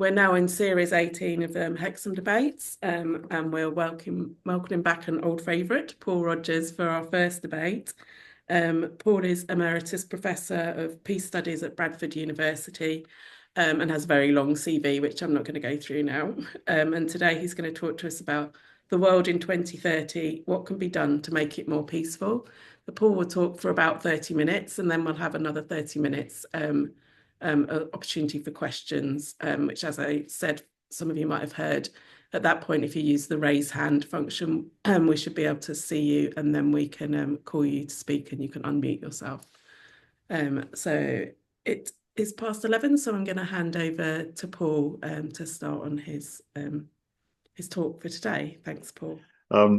We're now in series 18 of Hexham Debates, and we're welcoming back an old favourite, Paul Rodgers, for our first debate. Paul is Emeritus Professor of Peace Studies at Bradford University, and has a very long CV, which I'm not going to go through now. And today he's going to talk to us about the world in 2030, what can be done to make it more peaceful. Paul will talk for about 30 minutes, and then we'll have another 30 minutes opportunity for questions, which, as I said, some of you might have heard. At that point, if you use the raise hand function, we should be able to see you, and then we can call you to speak, and you can unmute yourself. So it is past 11, so I'm going to hand over to Paul to start on his talk for today. Thanks, Paul.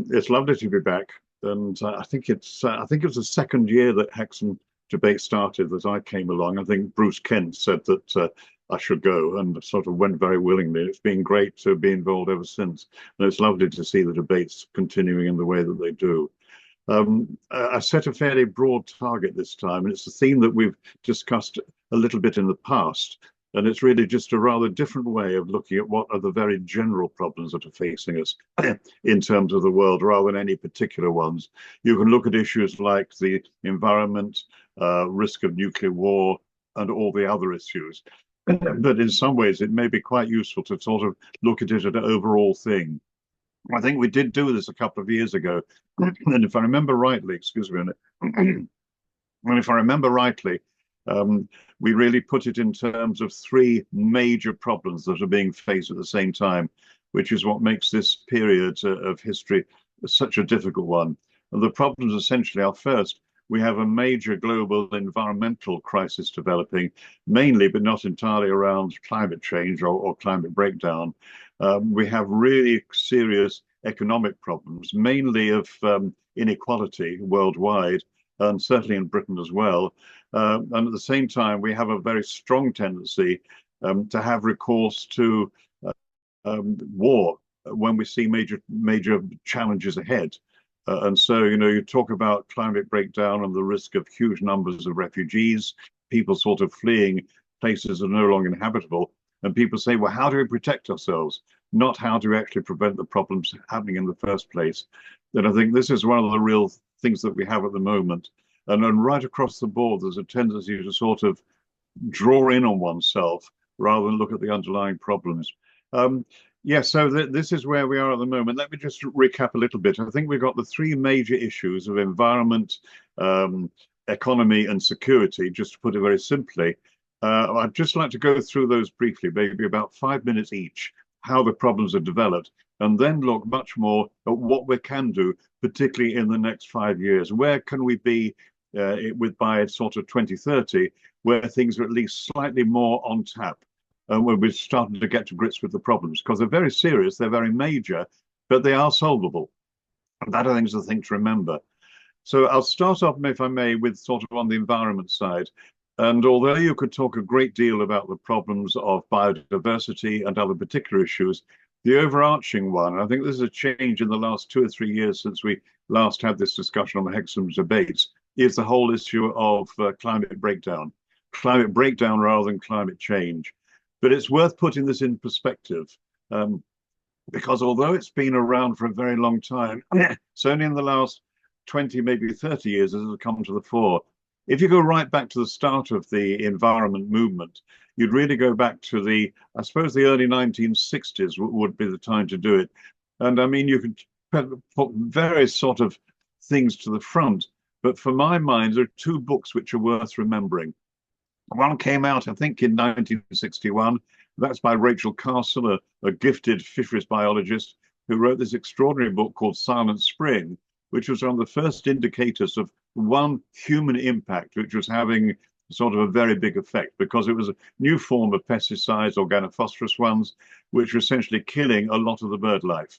It's lovely to be back, and I think it was the second year that Hexham Debate started that I came along. I think Bruce Kent said that I should go, and sort of went very willingly. It's been great to be involved ever since, and it's lovely to see the debates continuing in the way that they do. I set a fairly broad target this time, and it's a theme that we've discussed a little bit in the past. And it's really just a rather different way of looking at what are the very general problems that are facing us in terms of the world, rather than any particular ones. You can look at issues like the environment, risk of nuclear war, and all the other issues. But in some ways, it may be quite useful to sort of look at it as an overall thing. I think we did do this a couple of years ago. And if I remember rightly, excuse me, and if I remember rightly, we really put it in terms of three major problems that are being faced at the same time, which is what makes this period of history such a difficult one. And the problems essentially are, first, we have a major global environmental crisis developing, mainly but not entirely around climate change or climate breakdown. We have really serious economic problems, mainly of inequality worldwide, and certainly in Britain as well. And at the same time, we have a very strong tendency to have recourse to war when we see major challenges ahead. And so, you talk about climate breakdown and the risk of huge numbers of refugees, people sort of fleeing places that are no longer inhabitable. And people say, well, how do we protect ourselves? Not how do we actually prevent the problems happening in the first place. And I think this is one of the real things that we have at the moment. And then right across the board, there's a tendency to sort of draw in on oneself rather than look at the underlying problems. So this is where we are at the moment. Let me just recap a little bit. I think we've got the three major issues of environment, economy, and security, just to put it very simply. I'd just like to go through those briefly, maybe about 5 minutes each, how the problems are developed, and then look much more at what we can do, particularly in the next 5 years. Where can we be by sort of 2030, where things are at least slightly more on tap, and where we're starting to get to grips with the problems, because they're very serious, they're very major, but they are solvable. And that, I think, is the thing to remember. So I'll start off, if I may, with sort of on the environment side. And although you could talk a great deal about the problems of biodiversity and other particular issues, the overarching one, I think there's a change in the last 2 or 3 years since we last had this discussion on the Hexham Debates, is the whole issue of climate breakdown rather than climate change. But it's worth putting this in perspective, because although it's been around for a very long time, it's only in the last 20, maybe 30 years as it's come to the fore. If you go right back to the start of the environment movement, you'd really go back to I suppose the early 1960s would be the time to do it. And I mean, you could put various sort of things to the front, but for my mind, there are two books which are worth remembering. One came out, I think, in 1961. That's by Rachel Castle, a gifted fisheries biologist who wrote this extraordinary book called Silent Spring, which was one of the first indicators of one human impact, which was having sort of a very big effect, because it was a new form of pesticides, organophosphorus ones, which were essentially killing a lot of the bird life.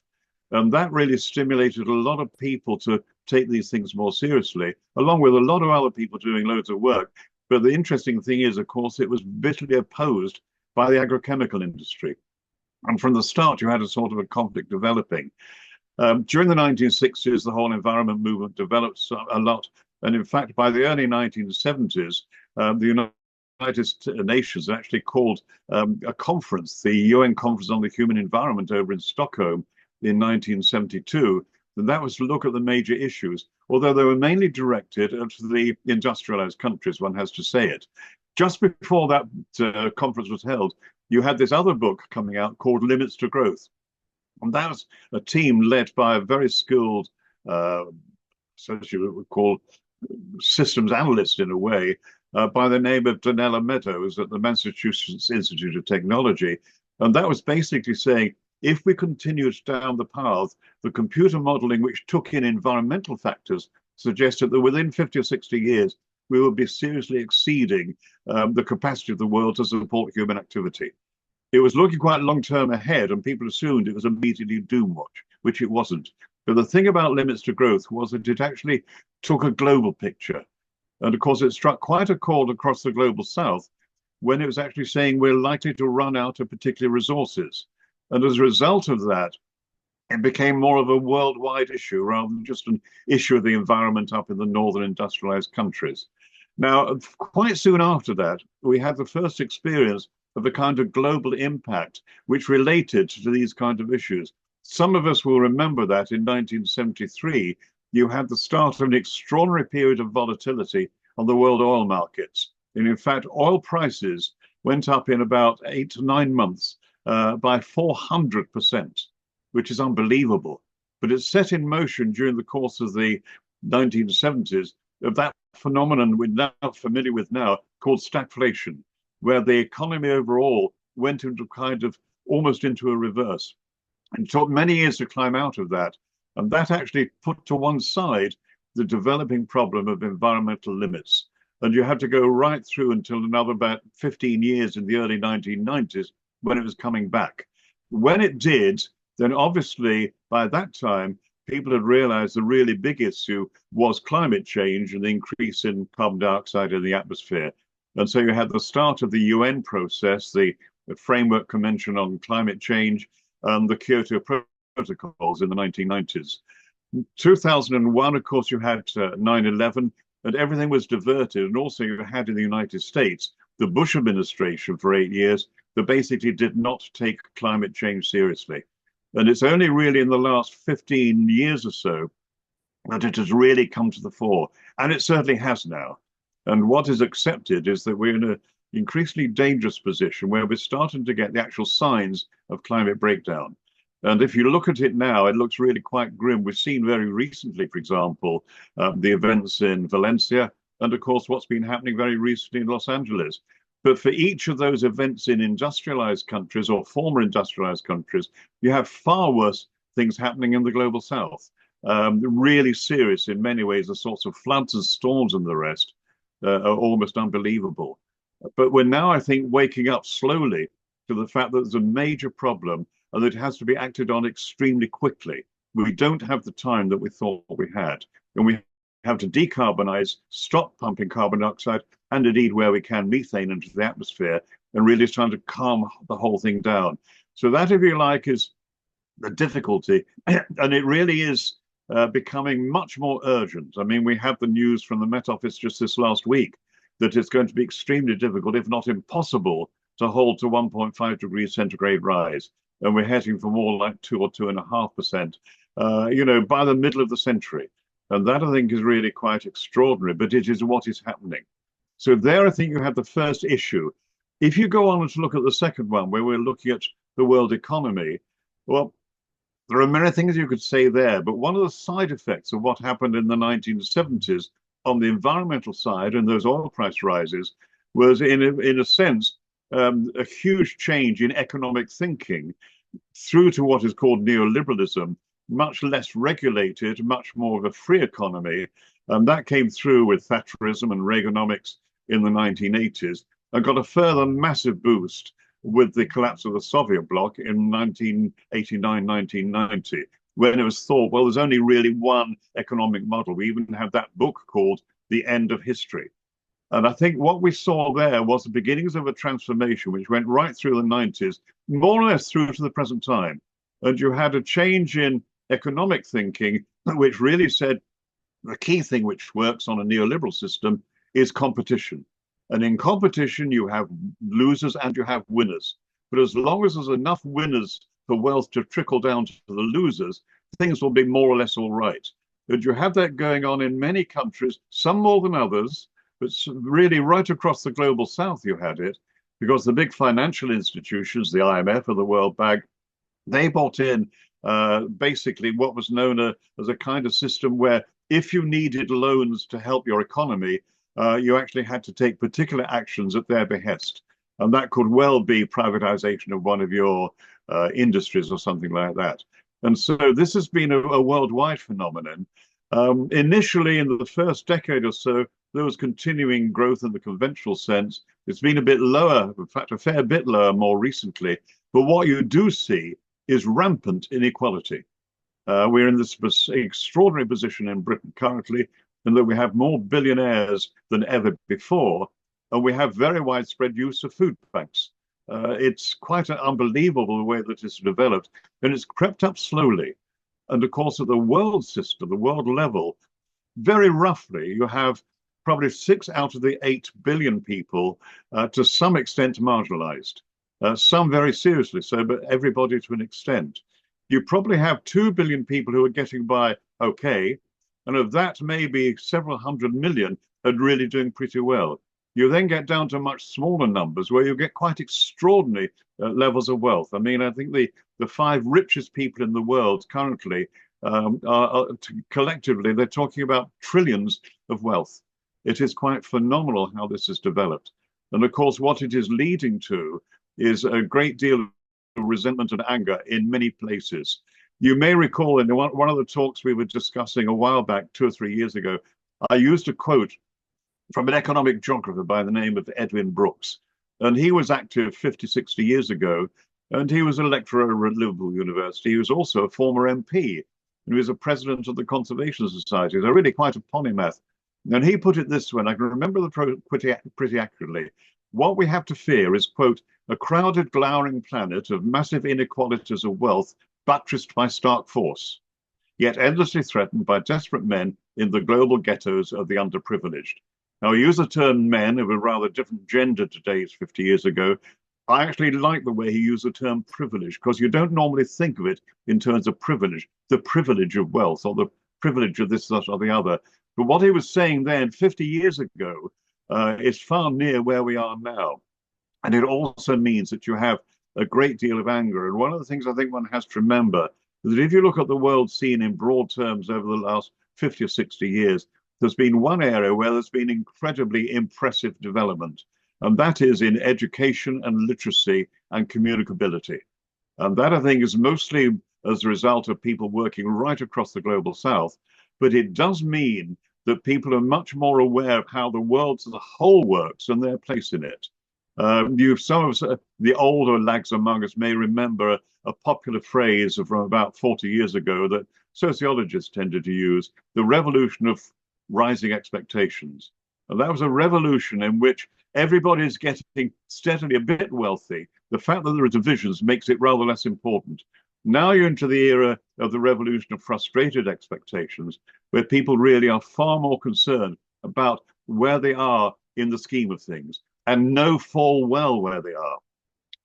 And that really stimulated a lot of people to take these things more seriously, along with a lot of other people doing loads of work. But the interesting thing is, of course, it was bitterly opposed by the agrochemical industry. And from the start, you had a sort of a conflict developing. During the 1960s, the whole environment movement developed a lot. And in fact, by the early 1970s, the Nations actually called a conference, the UN Conference on the Human Environment over in Stockholm in 1972. And that was to look at the major issues, although they were mainly directed at the industrialized countries, one has to say it. Just before that conference was held, you had this other book coming out called Limits to Growth. And that was a team led by a very skilled, you would call systems analyst in a way, by the name of Donella Meadows at the Massachusetts Institute of Technology. And that was basically saying, if we continued down the path, the computer modeling, which took in environmental factors, suggested that within 50 or 60 years, we would be seriously exceeding the capacity of the world to support human activity. It was looking quite long term ahead, and people assumed it was immediately doom watch, which it wasn't. But the thing about Limits to Growth was that it actually took a global picture. And of course, it struck quite a chord across the global south when it was actually saying we're likely to run out of particular resources. And as a result of that, it became more of a worldwide issue rather than just an issue of the environment up in the northern industrialized countries. Now, quite soon after that, we had the first experience of the kind of global impact which related to these kind of issues. Some of us will remember that in 1973, you had the start of an extraordinary period of volatility on the world oil markets. And in fact, oil prices went up in about 8 to 9 months by 400%, which is unbelievable. But it set in motion during the course of the 1970s of that phenomenon we're now familiar with now called stagflation, where the economy overall went into kind of almost into a reverse. And it took many years to climb out of that. And that actually put to one side the developing problem of environmental limits. And you had to go right through until another about 15 years in the early 1990s when it was coming back. When it did, then obviously by that time, people had realized the really big issue was climate change and the increase in carbon dioxide in the atmosphere. And so you had the start of the UN process, the Framework Convention on Climate Change, and the Kyoto Protocols in the 1990s. In 2001, of course, you had 9/11, and everything was diverted. And also you had in the United States, the Bush administration for 8 years that basically did not take climate change seriously. And it's only really in the last 15 years or so that it has really come to the fore. And it certainly has now. And what is accepted is that we're in an increasingly dangerous position where we're starting to get the actual signs of climate breakdown. And if you look at it now, it looks really quite grim. We've seen very recently, for example, the events in Valencia, and of course, what's been happening very recently in Los Angeles. But for each of those events in industrialized countries or former industrialized countries, you have far worse things happening in the global south. Really serious in many ways, the sorts of floods and storms and the rest are almost unbelievable. But we're now, I think, waking up slowly to the fact that there's a major problem and that it has to be acted on extremely quickly. We don't have the time that we thought we had. And we have to decarbonize, stop pumping carbon dioxide, and indeed, where we can, methane into the atmosphere, and really trying to calm the whole thing down. So that, if you like, is the difficulty. And it really is becoming much more urgent. I mean, we have the news from the Met Office just this last week that it's going to be extremely difficult, if not impossible, to hold to 1.5 degrees centigrade rise. And we're heading for more like 2 or 2.5%, by the middle of the century. And that, I think, is really quite extraordinary, but it is what is happening. So there, I think you have the first issue. If you go on to look at the second one, where we're looking at the world economy, well, there are many things you could say there, but one of the side effects of what happened in the 1970s on the environmental side and those oil price rises was, in a sense, a huge change in economic thinking through to what is called neoliberalism, much less regulated, much more of a free economy. And that came through with Thatcherism and Reaganomics in the 1980s and got a further massive boost with the collapse of the Soviet bloc in 1989, 1990, when it was thought, well, there's only really one economic model. We even have that book called The End of History. And I think what we saw there was the beginnings of a transformation which went right through the 90s, more or less through to the present time. And you had a change in economic thinking, which really said the key thing which works on a neoliberal system is competition. And in competition, you have losers and you have winners. But as long as there's enough winners for wealth to trickle down to the losers, things will be more or less all right. And you have that going on in many countries, some more than others, but really right across the global south you had it, because the big financial institutions, the IMF or the World Bank, they bought in basically what was known as a kind of system where if you needed loans to help your economy, you actually had to take particular actions at their behest. And that could well be privatization of one of your industries or something like that. And so this has been a worldwide phenomenon. Initially, in the first decade or so, there was continuing growth in the conventional sense. It's been a bit lower, in fact, a fair bit lower more recently. But what you do see is rampant inequality. We're in this extraordinary position in Britain currently, in that we have more billionaires than ever before, and we have very widespread use of food banks. It's quite unbelievable the way that it's developed, and it's crept up slowly. And of course, at the world system, the world level, very roughly, you have probably 6 out of the 8 billion people to some extent marginalized. Some very seriously so, but everybody to an extent. You probably have 2 billion people who are getting by okay, and of that, maybe several hundred million are really doing pretty well. You then get down to much smaller numbers where you get quite extraordinary levels of wealth. I mean, I think the 5 richest people in the world currently are collectively, they're talking about trillions of wealth. It is quite phenomenal how this has developed. And of course, what it is leading to is a great deal of resentment and anger in many places. You may recall in one of the talks we were discussing a while back, 2 or 3 years ago, I used a quote from an economic geographer by the name of Edwin Brooks. And he was active 50, 60 years ago, and he was a lecturer at Liverpool University. He was also a former MP, and he was a president of the Conservation Society. So really quite a polymath. And he put it this way, and I can remember the pretty accurately. What we have to fear is, quote, a crowded, glowering planet of massive inequalities of wealth buttressed by stark force, yet endlessly threatened by desperate men in the global ghettos of the underprivileged. Now, we use the term men of a rather different gender today as 50 years ago. I actually like the way he used the term privilege, because you don't normally think of it in terms of privilege, the privilege of wealth or the privilege of this, that, or the other. But what he was saying then 50 years ago is far near where we are now. And it also means that you have a great deal of anger. And one of the things I think one has to remember is that if you look at the world scene in broad terms over the last 50 or 60 years, there's been one area where there's been incredibly impressive development, and that is in education and literacy and communicability. And that, I think, is mostly as a result of people working right across the global south. But it does mean that people are much more aware of how the world as a whole works and their place in it. Some of the older lags among us may remember a popular phrase from about 40 years ago that sociologists tended to use, the revolution of rising expectations. And that was a revolution in which everybody is getting steadily a bit wealthy. The fact that there are divisions makes it rather less important. Now you're into the era of the revolution of frustrated expectations, where people really are far more concerned about where they are in the scheme of things and know full well where they are.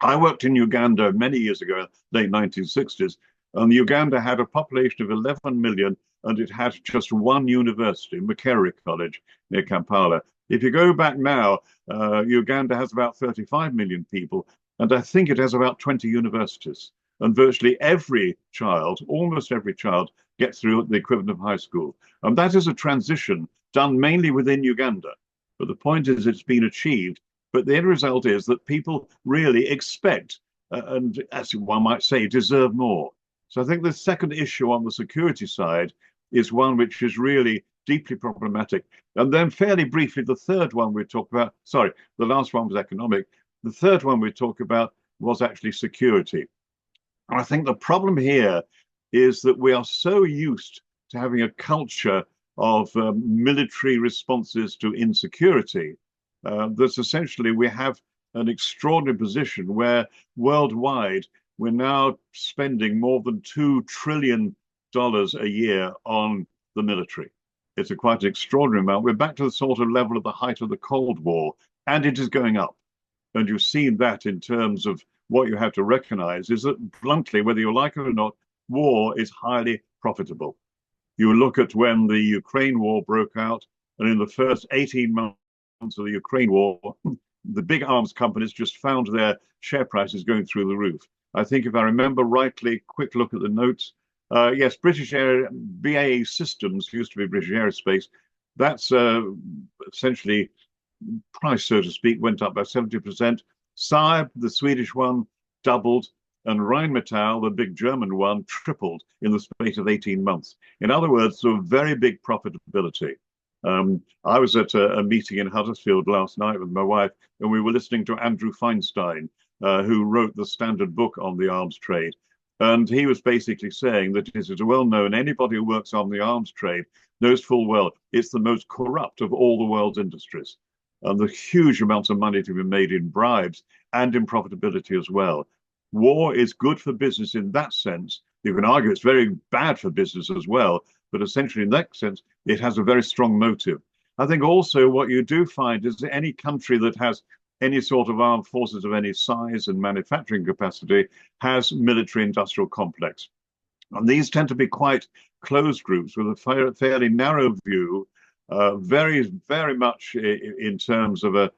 I worked in Uganda many years ago, late 1960s, and Uganda had a population of 11 million, and it had just one university, Makerere College near Kampala. If you go back now, Uganda has about 35 million people, and I think it has about 20 universities. And virtually every child, almost every child, gets through the equivalent of high school. And that is a transition done mainly within Uganda. But the point is it's been achieved. But the end result is that people really expect, and as one might say, deserve more. So I think the second issue on the security side is one which is really deeply problematic. And then fairly briefly, the third one we talked about, sorry, the last one was economic. The third one we talked about was actually security. And I think the problem here is that we are so used to having a culture of military responses to insecurity that essentially we have an extraordinary position where worldwide we're now spending more than $2 trillion a year on the military. It's a quite extraordinary amount. We're back to the sort of level of the height of the Cold War. and it is going up. And you've seen that in terms of what you have to recognize is that, bluntly, whether you like it or not, war is highly profitable. You look at when the Ukraine war broke out, and in the first 18 months of the Ukraine war, the big arms companies just found their share prices going through the roof. I think if I remember rightly, quick look at the notes. Yes, British Air, BAE Systems used to be British Aerospace. That's essentially price, so to speak, went up by 70%. Saab, the Swedish one, doubled, and Rheinmetall, the big German one, tripled in the space of 18 months. In other words, so very big profitability. I was at a meeting in Huddersfield last night with my wife, and we were listening to Andrew Feinstein, who wrote the standard book on the arms trade. And he was basically saying that it is well known, anybody who works on the arms trade knows full well it's the most corrupt of all the world's industries. And the huge amounts of money to be made in bribes and in profitability as well. War is good for business in that sense. You can argue it's very bad for business as well, but essentially in that sense, it has a very strong motive. I think also what you do find is that any country that has any sort of armed forces of any size and manufacturing capacity has military industrial complex. And these tend to be quite closed groups with a fairly narrow view, very, very much in terms of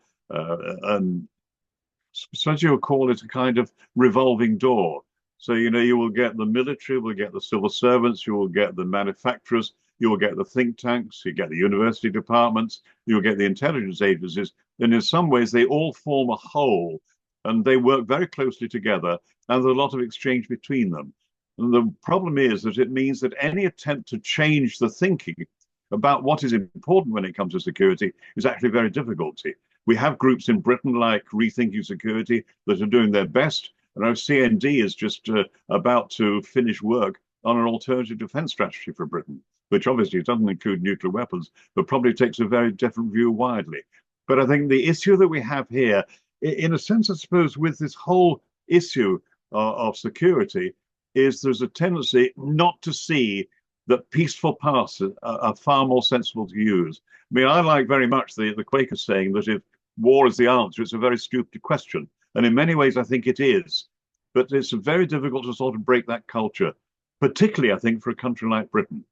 so you would call it a kind of revolving door. So, you will get the military, will get the civil servants, you will get the manufacturers, you will get the think tanks, you get the university departments, you'll get the intelligence agencies. And in some ways, they all form a whole, and they work very closely together, and there's a lot of exchange between them. And the problem is that it means that any attempt to change the thinking about what is important when it comes to security is actually very difficult. We have groups in Britain like Rethinking Security that are doing their best. And our CND is just about to finish work on an alternative defense strategy for Britain, which obviously doesn't include nuclear weapons, but probably takes a very different view widely. But I think the issue that we have here, in a sense, I suppose, with this whole issue of security, is there's a tendency not to see that peaceful paths are far more sensible to use. I mean, I like very much the Quakers saying that if war is the answer, it's a very stupid question. And in many ways, I think it is. But it's very difficult to sort of break that culture, particularly, I think, for a country like Britain.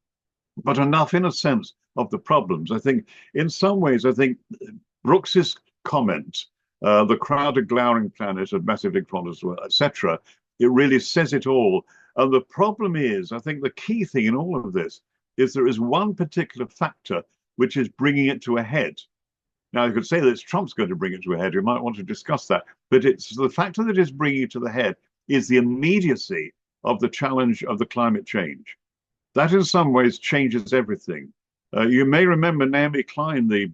But enough, in a sense, of the problems. I think, in some ways, I think Brooks's comment, the crowded, glowering planet of massive as well, etc., it really says it all. And the problem is, I think the key thing in all of this is there is one particular factor which is bringing it to a head. Now, you could say that it's Trump's going to bring it to a head. We might want to discuss that. But it's the factor that is bringing it to the head is the immediacy of the challenge of the climate change. That in some ways changes everything. You may remember Naomi Klein, the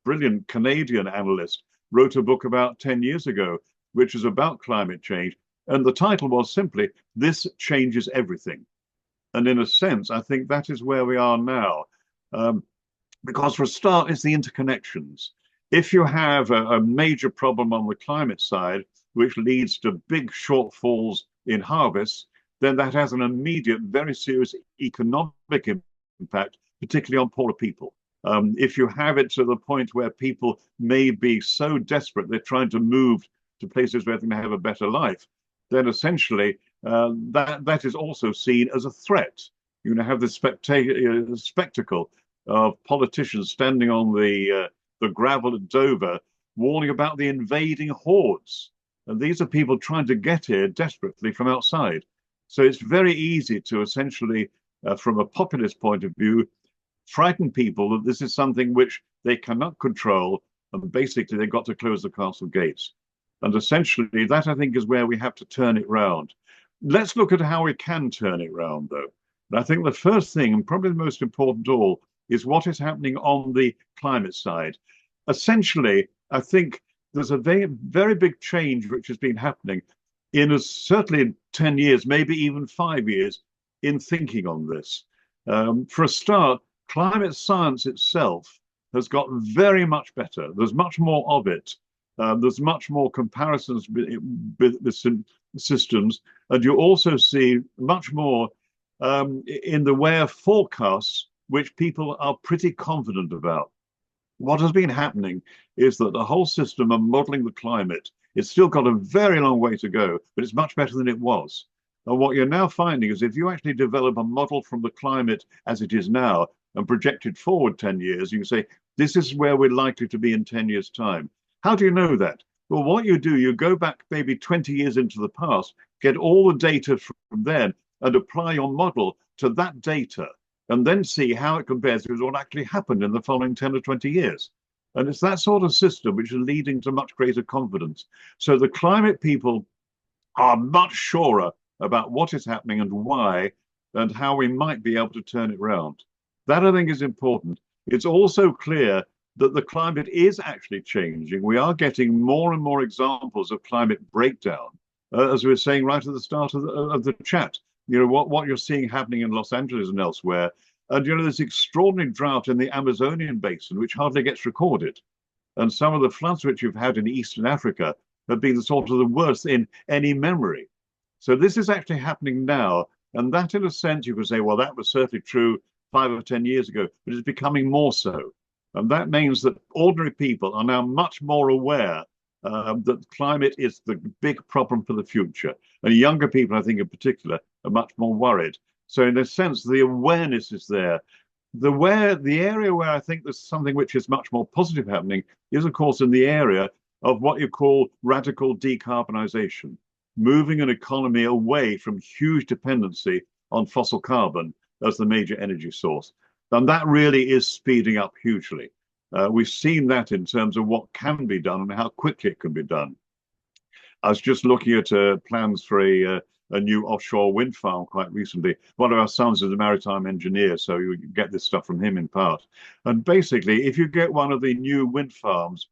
brilliant Canadian analyst, wrote a book about 10 years ago, which is about climate change. And the title was simply, This Changes Everything. And in a sense, I think that is where we are now. Because for a start, it's the interconnections. If you have a major problem on the climate side, which leads to big shortfalls in harvests, then that has an immediate, very serious economic impact, particularly on poorer people. If you have it to the point where people may be so desperate they're trying to move to places where they can have a better life, then essentially that is also seen as a threat. You have this spectacle of politicians standing on the gravel at Dover, warning about the invading hordes. And these are people trying to get here desperately from outside. So it's very easy to essentially, from a populist point of view, frighten people that this is something which they cannot control, and basically they've got to close the castle gates. And essentially, that I think is where we have to turn it round. Let's look at how we can turn it round, though. And I think the first thing, and probably the most important of all, is what is happening on the climate side. Essentially, I think there's a very, very big change which has been happening in certainly 10 years, maybe even 5 years, in thinking on this. For a start, climate science itself has got very much better. There's much more of it. There's much more comparisons with systems, and you also see much more in the way of forecasts, which people are pretty confident about. What has been happening is that the whole system of modeling the climate, it's still got a very long way to go, but it's much better than it was. And what you're now finding is if you actually develop a model from the climate as it is now and project it forward 10 years, you can say, this is where we're likely to be in 10 years' time. How do you know that? Well, what you do, you go back maybe 20 years into the past, get all the data from then, and apply your model to that data, and then see how it compares with what actually happened in the following 10 or 20 years. And it's that sort of system which is leading to much greater confidence. So the climate people are much surer about what is happening and why, and how we might be able to turn it around. That, I think, is important. It's also clear that the climate is actually changing. We are getting more and more examples of climate breakdown, as we were saying right at the start of the chat. You know, what you're seeing happening in Los Angeles and elsewhere. And, you know, there's extraordinary drought in the Amazonian basin, which hardly gets recorded. And some of the floods which you've had in Eastern Africa have been sort of the worst in any memory. So this is actually happening now. And that, in a sense, you could say, well, that was certainly true 5 or 10 years ago, but it's becoming more so. And that means that ordinary people are now much more aware that climate is the big problem for the future. And younger people, I think in particular, are much more worried. So in a sense, the awareness is there. The area where I think there's something which is much more positive happening is, of course, in the area of what you call radical decarbonization, moving an economy away from huge dependency on fossil carbon as the major energy source. And that really is speeding up hugely. We've seen that in terms of what can be done and how quickly it can be done. I was just looking at plans for a new offshore wind farm quite recently. One of our sons is a maritime engineer, so you get this stuff from him in part. And basically, if you get one of the new wind farms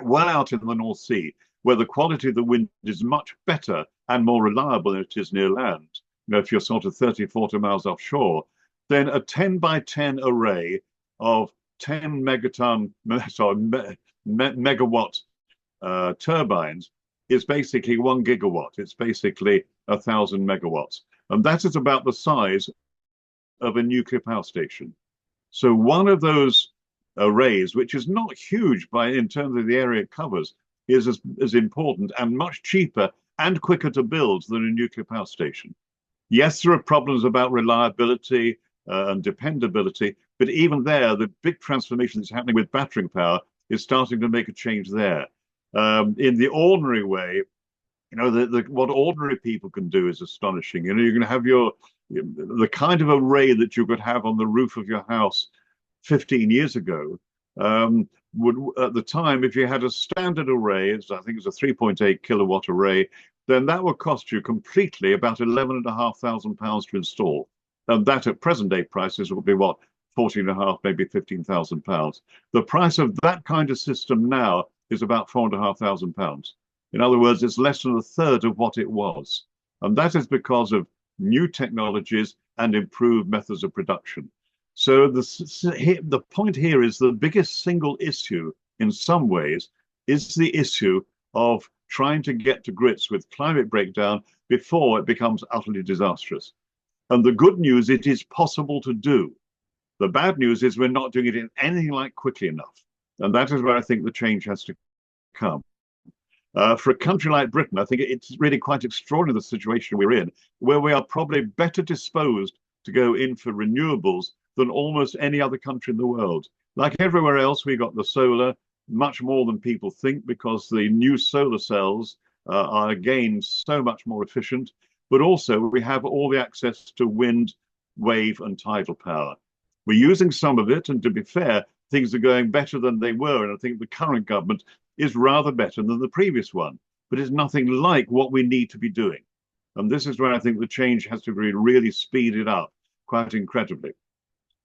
well out in the North Sea, where the quality of the wind is much better and more reliable than it is near land, you know, if you're sort of 30, 40 miles offshore, then a 10 by 10 array of 10 megawatt turbines is basically 1 gigawatt. It's basically 1,000 megawatts. And that is about the size of a nuclear power station. So one of those arrays, which is not huge in terms of the area it covers, is as important and much cheaper and quicker to build than a nuclear power station. Yes, there are problems about reliability and dependability, but even there, the big transformation that's happening with battery power is starting to make a change there. In the ordinary way, you know, what ordinary people can do is astonishing. You know, you can have the kind of array that you could have on the roof of your house 15 years ago. Would at the time, if you had a standard array, I think it's a 3.8 kilowatt array, then that would cost you completely about £11,500 to install. And that at present day prices would be what, 14.5, maybe £15,000. The price of that kind of system now is about £4,500. In other words, it's less than a third of what it was. And that is because of new technologies and improved methods of production. So the point here is the biggest single issue in some ways is the issue of trying to get to grips with climate breakdown before it becomes utterly disastrous. And the good news, it is possible to do. The bad news is we're not doing it in anything like quickly enough. And that is where I think the change has to come. For a country like Britain, I think it's really quite extraordinary the situation we're in, where we are probably better disposed to go in for renewables than almost any other country in the world. Like everywhere else, we got the solar, much more than people think, because the new solar cells are again so much more efficient. But also we have all the access to wind, wave and tidal power. We're using some of it, and to be fair, things are going better than they were. And I think the current government is rather better than the previous one, but it's nothing like what we need to be doing. And this is where I think the change has to be really speeded up quite incredibly.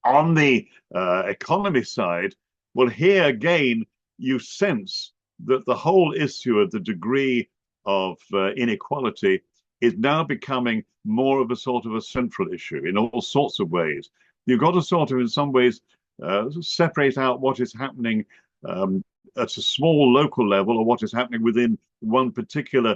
On the economy side, well, here again, you sense that the whole issue of the degree of inequality is now becoming more of a sort of a central issue in all sorts of ways. You've got to sort of, in some ways, separate out what is happening at a small local level or what is happening within one particular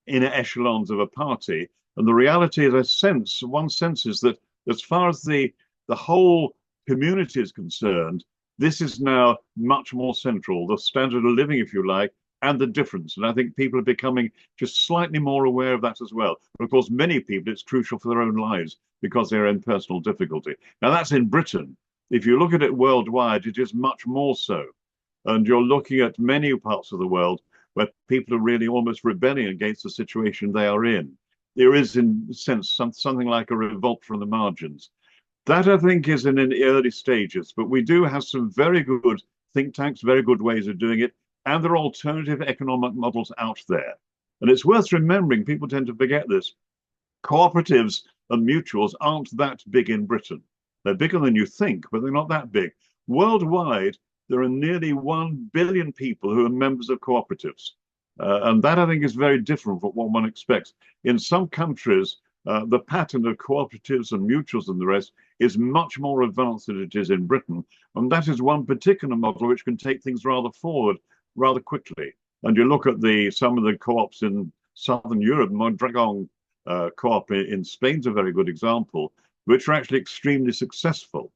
inner echelons of a party. And the reality is, one sense is that as far as the whole community is concerned, This is now much more central, the standard of living, if you like, and the difference. And I think people are becoming just slightly more aware of that as well. But of course, many people, it's crucial for their own lives because they're in personal difficulty. Now, that's in Britain. If you look at it worldwide, it is much more so. And you're looking at many parts of the world where people are really almost rebelling against the situation they are in. There is, in a sense, something like a revolt from the margins. That, I think, is in the early stages, but we do have some very good think tanks, very good ways of doing it, and there are alternative economic models out there. And it's worth remembering, people tend to forget this, cooperatives and mutuals aren't that big in Britain. They're bigger than you think, but they're not that big. Worldwide, there are nearly 1 billion people who are members of cooperatives. And that, I think, is very different from what one expects. In some countries, the pattern of cooperatives and mutuals and the rest is much more advanced than it is in Britain. And that is one particular model which can take things rather forward rather quickly. And you look at some of the co-ops in Southern Europe, Mondragon co-op in Spain is a very good example, which are actually extremely successful.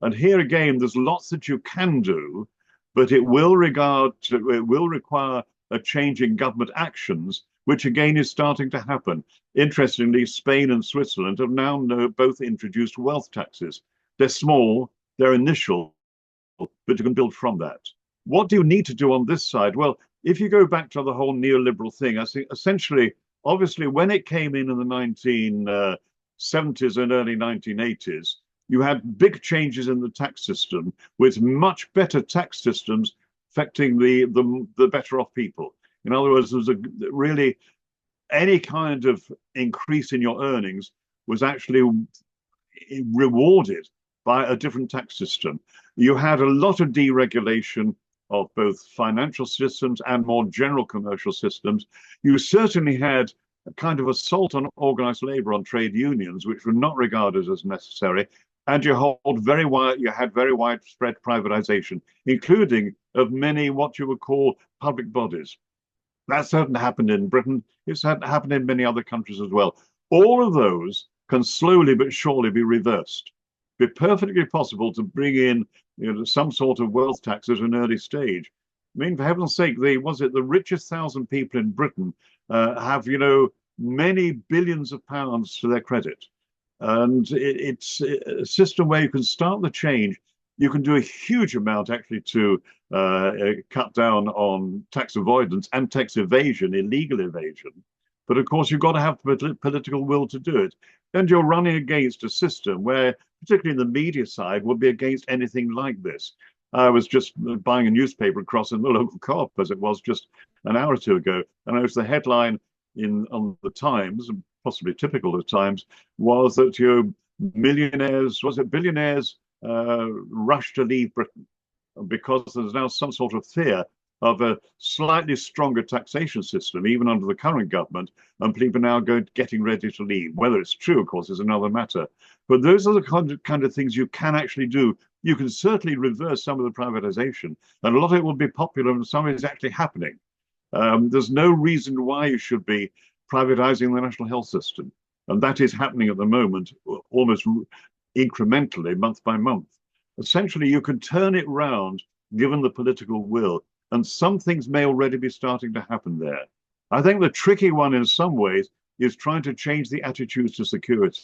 And here again, there's lots that you can do, but it will require a change in government actions, which again is starting to happen. Interestingly, Spain and Switzerland have now both introduced wealth taxes. They're small, they're initial, but you can build from that. What do you need to do on this side? Well, if you go back to the whole neoliberal thing, I think essentially, obviously, when it came in the 1970s and early 1980s, you had big changes in the tax system with much better tax systems affecting the better off people. In other words, there was really any kind of increase in your earnings was actually rewarded by a different tax system. You had a lot of deregulation of both financial systems and more general commercial systems. You certainly had a kind of assault on organized labor, on trade unions, which were not regarded as necessary. And you had very widespread privatization, including of many what you would call public bodies. That certainly happened in Britain. It's happened in many other countries as well. All of those can slowly but surely be reversed. Be perfectly possible to bring in some sort of wealth tax at an early stage. I mean, for heaven's sake, the richest 1,000 people in Britain have, many billions of pounds to their credit. And it's a system where you can start the change. You can do a huge amount actually to cut down on tax avoidance and tax evasion, illegal evasion. But of course, you've got to have political will to do it. And you're running against a system where, particularly the media side, would be against anything like this. I was just buying a newspaper across in the local co-op, as it was just an hour or two ago, and it was the headline on the Times, possibly typical of Times, was that billionaires rush to leave Britain because there's now some sort of fear of a slightly stronger taxation system, even under the current government, and people are now getting ready to leave. Whether it's true, of course, is another matter. But those are the kind of things you can actually do. You can certainly reverse some of the privatization, and a lot of it will be popular, and some of it is actually happening. There's no reason why you should be privatizing the national health system. And that is happening at the moment, almost incrementally, month by month. Essentially, you can turn it round given the political will. And some things may already be starting to happen there. I think the tricky one in some ways is trying to change the attitudes to security.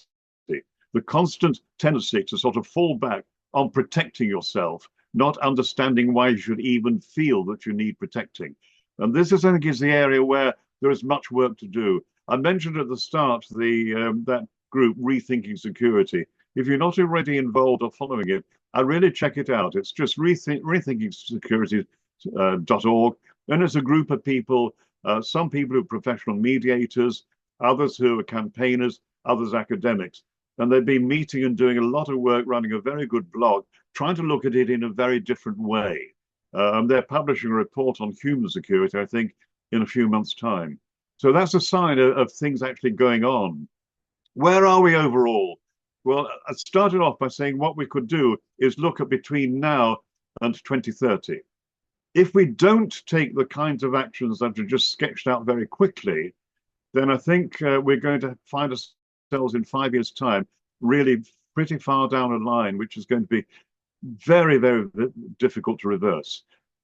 The constant tendency to sort of fall back on protecting yourself, not understanding why you should even feel that you need protecting. And this, I think, is the area where there is much work to do. I mentioned at the start that group, Rethinking Security. If you're not already involved or following it, I really check it out. It's just rethinkingsecurity.org. And it's a group of people, some people who are professional mediators, others who are campaigners, others academics. And they've been meeting and doing a lot of work, running a very good blog, trying to look at it in a very different way. They're publishing a report on human security, I think, in a few months' time. So that's a sign of things actually going on. Where are we overall? Well, I started off by saying what we could do is look at between now and 2030. If we don't take the kinds of actions that are just sketched out very quickly, then I think we're going to find ourselves in 5 years' time really pretty far down a line, which is going to be very, very difficult to reverse.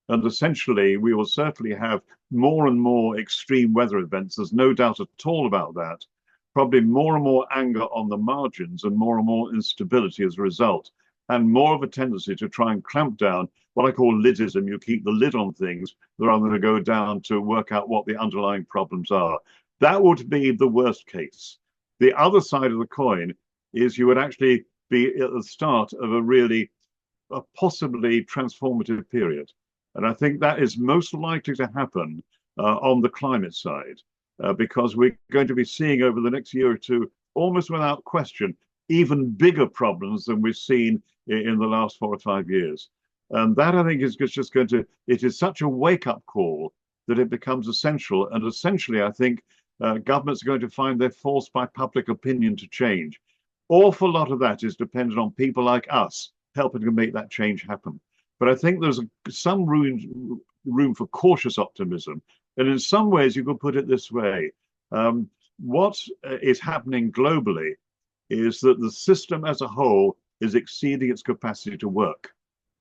And essentially, we will certainly have more and more extreme weather events. There's no doubt at all about that. Probably more and more anger on the margins and more instability as a result, and more of a tendency to try and clamp down what I call lidism. You keep the lid on things rather than to go down to work out what the underlying problems are. That would be the worst case. The other side of the coin is you would actually be at the start of a possibly transformative period. And I think that is most likely to happen on the climate side, because we're going to be seeing over the next year or two, almost without question, even bigger problems than we've seen in the last 4 or 5 years. And that, I think, is just going to, it is such a wake-up call that it becomes essential. And essentially, I think governments are going to find they're forced by public opinion to change. Awful lot of that is dependent on people like us helping to make that change happen. But I think there's some room for cautious optimism. And in some ways, you could put it this way. What is happening globally is that the system as a whole is exceeding its capacity to work.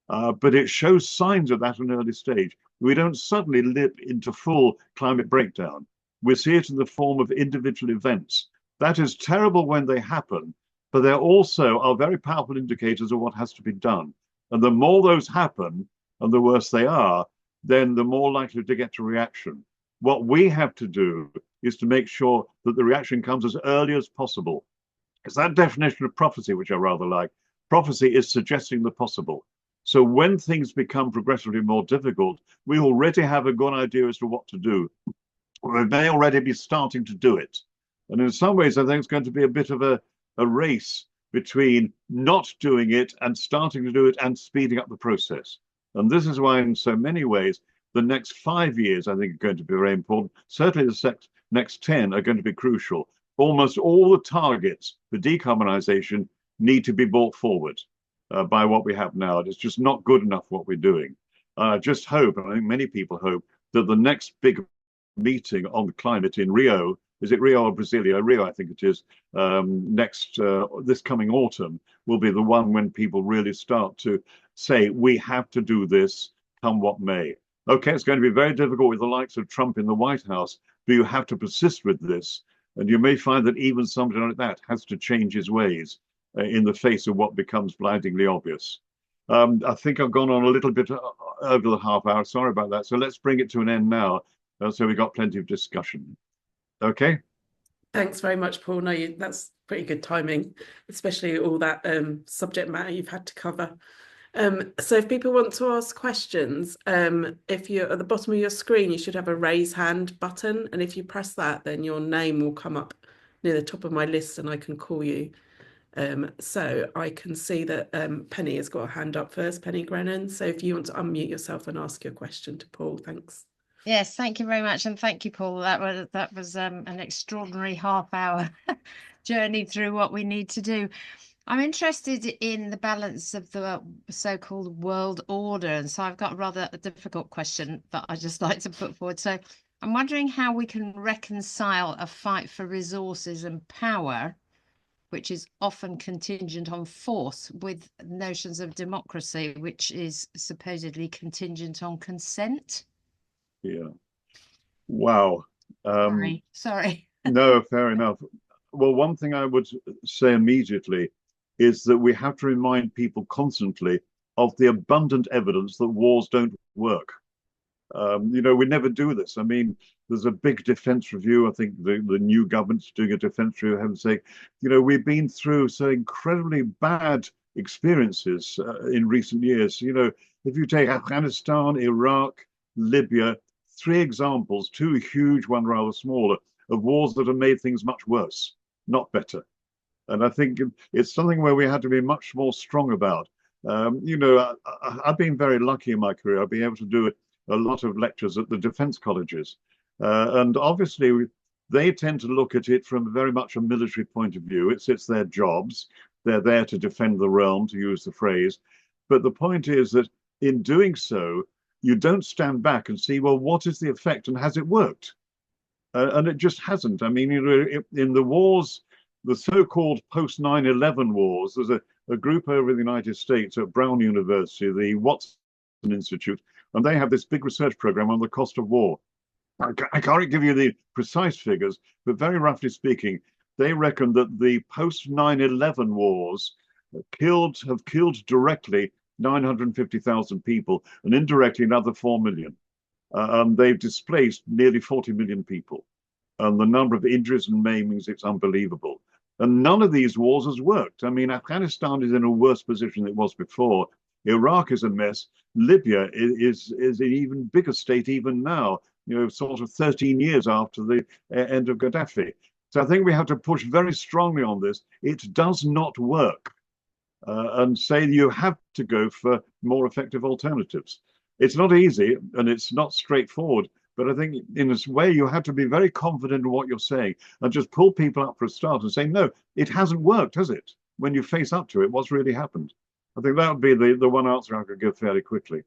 But it shows signs of that at an early stage. We don't suddenly leap into full climate breakdown. We see it in the form of individual events. That is terrible when they happen, but they also are very powerful indicators of what has to be done. And the more those happen, and the worse they are, then the more likely to get a reaction. What we have to do is to make sure that the reaction comes as early as possible. It's that definition of prophecy, which I rather like. Prophecy is suggesting the possible. So when things become progressively more difficult, we already have a good idea as to what to do. We may already be starting to do it. And in some ways, I think it's going to be a bit of a race between not doing it and starting to do it and speeding up the process. And this is why, in so many ways, the next 5 years, I think, are going to be very important. Certainly, the next 10 are going to be crucial. Almost all the targets for decarbonisation need to be brought forward by what we have now. It's just not good enough what we're doing. I just hope, and I think many people hope, that the next big meeting on the climate in Rio, is it Rio or Brasilia? Rio, I think it is, this coming autumn will be the one when people really start to say, we have to do this, come what may. Okay, it's going to be very difficult with the likes of Trump in the White House, but you have to persist with this. And you may find that even somebody like that has to change his ways in the face of what becomes blindingly obvious. I think I've gone on a little bit over the half hour. Sorry about that. So let's bring it to an end now. So we've got plenty of discussion. Okay. Thanks very much, Paul. No, that's pretty good timing, especially all that subject matter you've had to cover. So if people want to ask questions, if you're at the bottom of your screen, you should have a raise hand button. And if you press that, then your name will come up near the top of my list and I can call you. So I can see that Penny has got a hand up first, Penny Grennan. So if you want to unmute yourself and ask your question to Paul, thanks. Yes, thank you very much, and thank you, Paul. That was an extraordinary half-hour journey through what we need to do. I'm interested in the balance of the so-called world order, and so I've got a rather difficult question that I just like to put forward. So I'm wondering how we can reconcile a fight for resources and power, which is often contingent on force, with notions of democracy, which is supposedly contingent on consent. Yeah. Wow. Sorry. No, fair enough. Well, one thing I would say immediately is that we have to remind people constantly of the abundant evidence that wars don't work. We never do this. I mean, there's a big defense review. I think the new government's doing a defense review, heaven's sake. We've been through so incredibly bad experiences in recent years. If you take Afghanistan, Iraq, Libya, 3 examples, 2 huge, one rather smaller, of wars that have made things much worse, not better. And I think it's something where we had to be much more strong about. I've been very lucky in my career. I've been able to do a lot of lectures at the defense colleges. And obviously, they tend to look at it from very much a military point of view. It's their jobs. They're there to defend the realm, to use the phrase. But the point is that in doing so, you don't stand back and see, well, what is the effect and has it worked? And it just hasn't. I mean, in the wars, the so-called post 9/11 wars, a group over in the United States at Brown University, the Watson Institute, and they have this big research program on the cost of war. I can't give you the precise figures, but very roughly speaking, they reckon that the post 9/11 wars have killed directly 950,000 people and indirectly another 4 million. They've displaced nearly 40 million people. And the number of injuries and maimings, it's unbelievable. And none of these wars has worked. I mean, Afghanistan is in a worse position than it was before. Iraq is a mess. Libya is in even bigger state even now, sort of 13 years after the end of Gaddafi. So I think we have to push very strongly on this. It does not work. And say you have to go for more effective alternatives. It's not easy and it's not straightforward, but I think in this way you have to be very confident in what you're saying and just pull people up for a start and say, no, it hasn't worked, has it? When you face up to it, what's really happened? I think that would be the one answer I could give fairly quickly.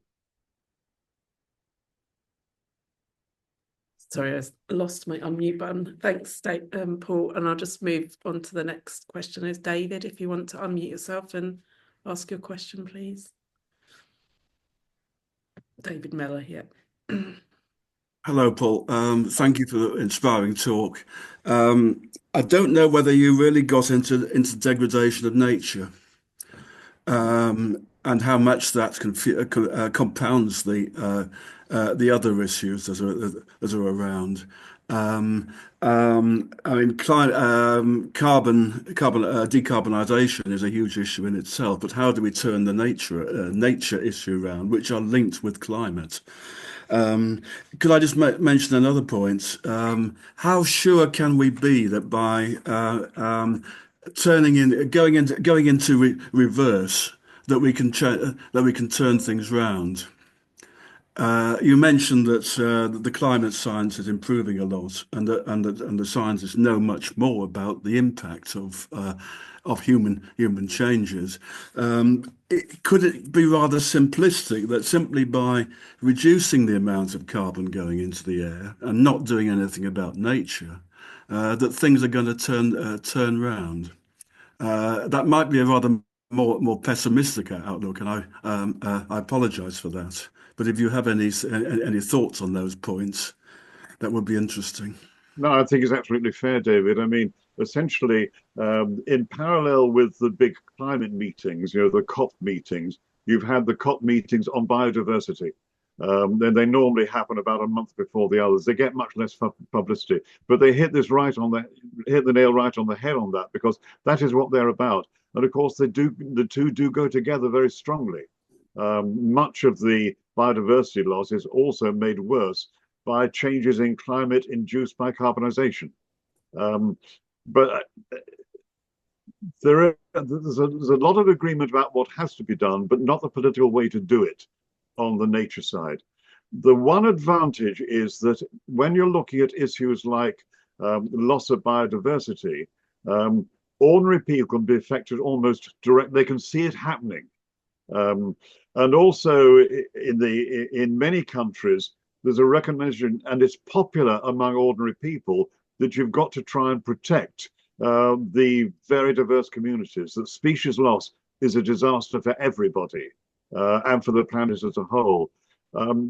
Sorry, I lost my unmute button. Thanks, Paul. And I'll just move on to the next question. Is David, if you want to unmute yourself and ask your question, please. David Mellor, yeah. Hello, Paul. Thank you for the inspiring talk. I don't know whether you really got into degradation of nature and how much that compounds the other issues that are around. I mean, decarbonisation is a huge issue in itself, but how do we turn the nature issue around, which are linked with climate? Could I just mention another point? How sure can we be that by going into reverse, that we can turn things round? You mentioned that the climate science is improving a lot, and the scientists know much more about the impact of human changes. Could it be rather simplistic that simply by reducing the amount of carbon going into the air and not doing anything about nature, that things are going to turn round? That might be a rather more pessimistic outlook, and I apologise for that. But if you have any thoughts on those points, that would be interesting. No, I think it's absolutely fair, David. I mean, essentially, in parallel with the big climate meetings, the COP meetings, you've had the COP meetings on biodiversity. Then they normally happen about a month before the others. They get much less publicity, but they hit the nail right on the head on that, because that is what they're about. And of course, the two do go together very strongly. Much of the biodiversity loss is also made worse by changes in climate induced by carbonization. But there's a lot of agreement about what has to be done, but not the political way to do it on the nature side. The one advantage is that when you're looking at issues like loss of biodiversity, ordinary people can be affected almost directly. They can see it happening. And also in many countries, there's a recognition, and it's popular among ordinary people, that you've got to try and protect the very diverse communities, that species loss is a disaster for everybody and for the planet as a whole.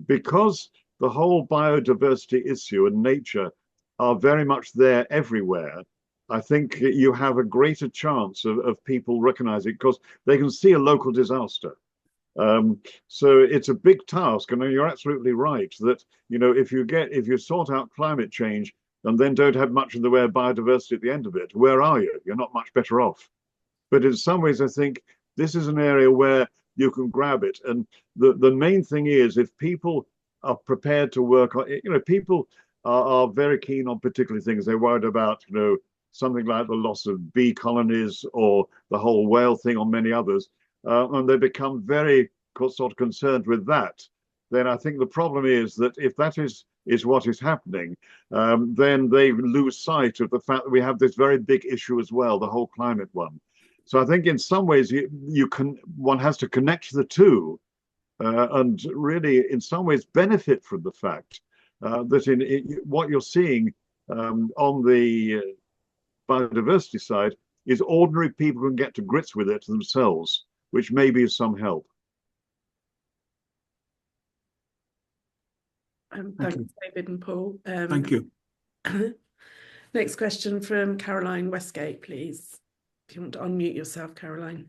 Because the whole biodiversity issue and nature are very much there everywhere, I think you have a greater chance of people recognizing it, because they can see a local disaster. So it's a big task, and you're absolutely right that if you sort out climate change and then don't have much in the way of biodiversity at the end of it, where are you? You're not much better off. But in some ways, I think this is an area where you can grab it. And the main thing is, if people are prepared to work on, people are very keen on particular things. They're worried about, something like the loss of bee colonies or the whole whale thing, or many others. And they become very sort of concerned with that. Then I think the problem is that if that is what is happening, then they lose sight of the fact that we have this very big issue as well, the whole climate one. So I think in some ways one has to connect the two and really in some ways benefit from the fact that in what you're seeing on the biodiversity side is ordinary people can get to grips with it themselves, which may be some help. Thanks, David and Paul. Thank you. Next question from Caroline Westgate, please. If you want to unmute yourself, Caroline.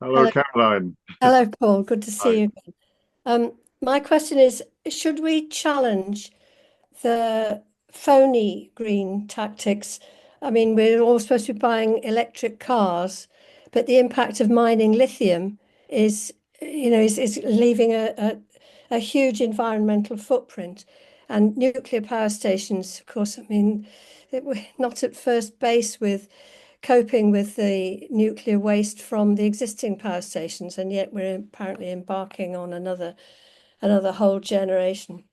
Hello, Caroline. Hello, Paul. Good to see Hi. you. My question is, should we challenge the phony green tactics? I mean, we're all supposed to be buying electric cars, but the impact of mining lithium is leaving a huge environmental footprint. And nuclear power stations, of course, I mean, we're not at first base with coping with the nuclear waste from the existing power stations, and yet we're apparently embarking on another whole generation.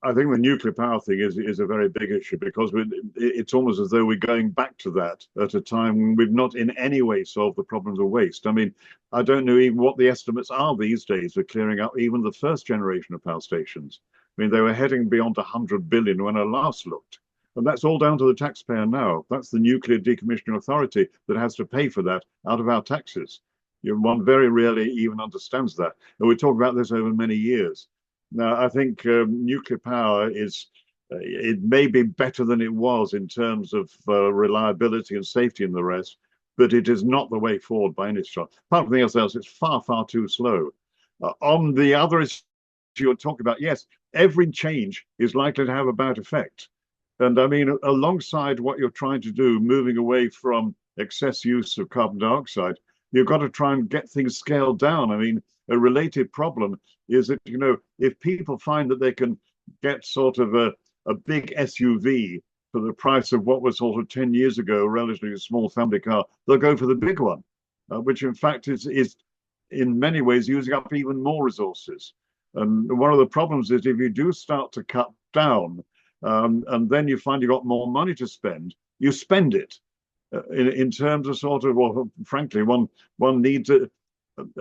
I think the nuclear power thing is a very big issue, because it's almost as though we're going back to that at a time when we've not in any way solved the problems of waste. I mean, I don't know even what the estimates are these days for clearing up even the first generation of power stations. I mean, they were heading beyond 100 billion when I last looked. And that's all down to the taxpayer now. That's the Nuclear Decommissioning Authority that has to pay for that out of our taxes. One very rarely even understands that. And we talk about this over many years. Now, I think nuclear power it may be better than it was in terms of reliability and safety and the rest, but it is not the way forward by any stretch. Apart from anything else, it's far, far too slow. On the other issue you're talking about, yes, every change is likely to have a bad effect. And I mean, alongside what you're trying to do, moving away from excess use of carbon dioxide, you've got to try and get things scaled down. I mean, a related problem is that, if people find that they can get sort of a big SUV for the price of what was sort of 10 years ago, a relatively small family car, they'll go for the big one, which in fact is in many ways using up even more resources. And one of the problems is if you do start to cut down, and then you find you've got more money to spend, you spend it in terms of sort of, well, frankly, one needs a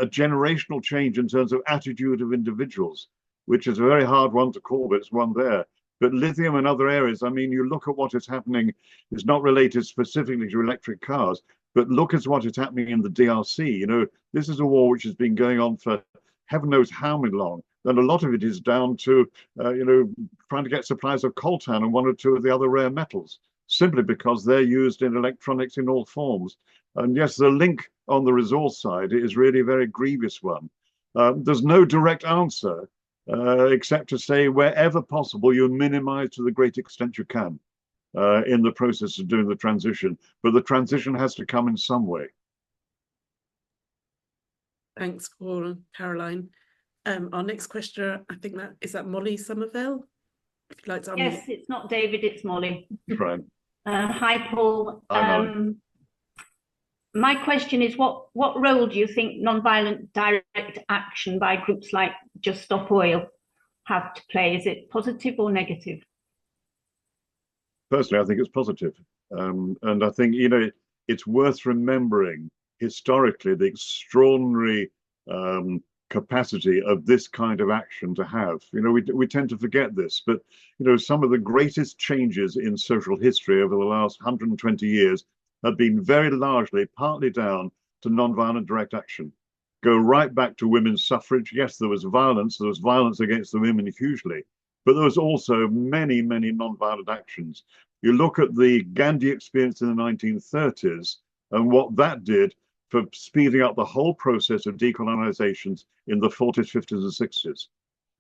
generational change in terms of attitude of individuals, which is a very hard one to call, but it's one there. But lithium and other areas, I mean, you look at what is happening, it's not related specifically to electric cars, but look at what is happening in the DRC. This is a war which has been going on for heaven knows how many long. And a lot of it is down to, trying to get supplies of coltan and one or two of the other rare metals, simply because they're used in electronics in all forms. And yes, the link on the resource side is really a very grievous one. There's no direct answer, except to say wherever possible, you minimize to the great extent you can in the process of doing the transition. But the transition has to come in some way. Thanks, Paul and Caroline. Our next question, I think is that Molly Somerville? If you'd like to unmute. Yes, it's not David, it's Molly. Right. Hi, Paul. Hi, Molly. My question is, what role do you think non-violent direct action by groups like Just Stop Oil have to play? Is it positive or negative? Personally, I think it's positive. And I think, it's worth remembering historically the extraordinary capacity of this kind of action to have. We tend to forget this, but, some of the greatest changes in social history over the last 120 years have been very largely partly down to non-violent direct action. Go right back to women's suffrage. Yes, there was violence against the women hugely, but there was also many, many non-violent actions. You look at the Gandhi experience in the 1930s and what that did for speeding up the whole process of decolonizations in the 40s, 50s, and 60s.